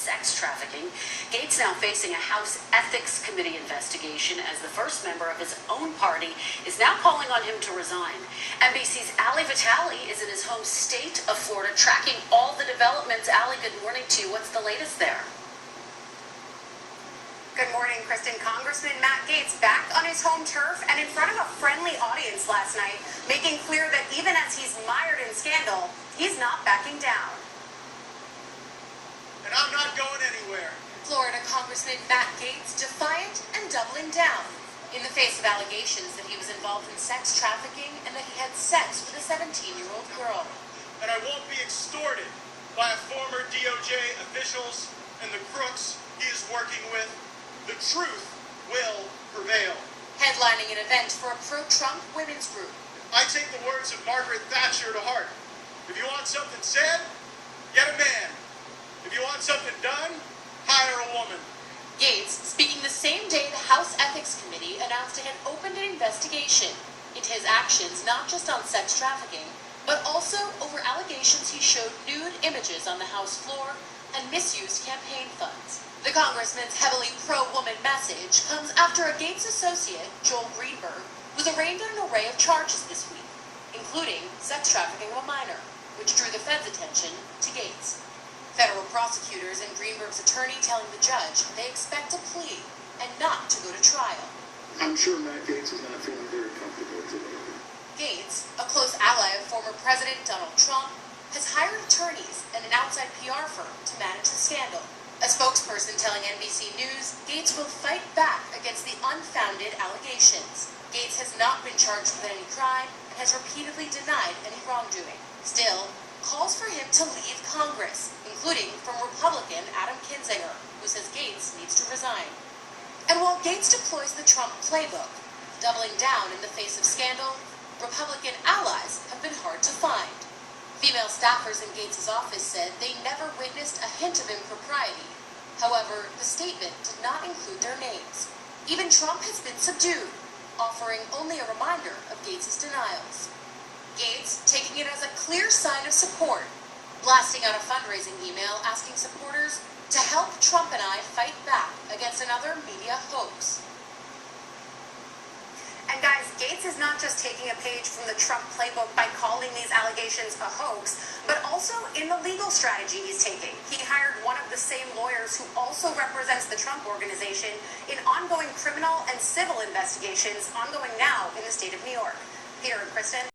sex trafficking. Gaetz now facing a House Ethics Committee investigation as the first member of his own party is now calling on him to resign. NBC's Ali Vitale is in his home state of Florida tracking all the developments. Ali, good morning to you. What's the latest there? Good morning, Kristen. Congressman Marr Gaetz back on his home turf and in front of a friendly audience last night, making clear that even as he's mired in scandal, he's not backing down. And I'm not going anywhere. Florida Congressman Marr Gaetz defiant and doubling down in the face of allegations that he was involved in sex trafficking and that he had sex with a 17-year-old girl. And I won't be extorted by former DOJ officials and the crooks he is working with. The truth will prevail. Headlining an event for a pro-Trump women's group. I take the words of Margaret Thatcher to heart. If you want something said, get a man. If you want something done, hire a woman. Gaetz, speaking the same day the House Ethics Committee announced it had opened an investigation into his actions not just on sex trafficking, but also over allegations he showed nude images on the House floor and misused campaign funds. The congressman's heavily pro-woman message comes after a Gaetz associate, Joel Greenberg, was arraigned on an array of charges this week, including sex trafficking of a minor, which drew the Fed's attention to Gaetz. Federal prosecutors and Greenberg's attorney telling the judge they expect a plea and not to go to trial. I'm sure Marr Gaetz is not feeling very comfortable today. Gaetz, a close ally of former President Donald Trump, has hired attorneys and an outside PR firm to manage the scandal. A spokesperson telling NBC News, Gaetz will fight back against the unfounded allegations. Gaetz has not been charged with any crime and has repeatedly denied any wrongdoing. Still, calls for him to leave Congress, including from Republican Adam Kinzinger, who says Gaetz needs to resign. And while Gaetz deploys the Trump playbook, doubling down in the face of scandal, Republican allies have been hard to find. Female staffers in Gaetz' office said they never witnessed a hint of impropriety. However, the statement did not include their names. Even Trump has been subdued, offering only a reminder of Gaetz' denials. Gaetz taking it as a clear sign of support, blasting out a fundraising email asking supporters to help Trump and I fight back against another media hoax. And guys, Gaetz is not just taking a page from the Trump playbook by calling these allegations a hoax, but also in the legal strategy he's taking. He hired one of the same lawyers who also represents the Trump organization in ongoing criminal and civil investigations ongoing now in the state of New York. Peter and Kristen.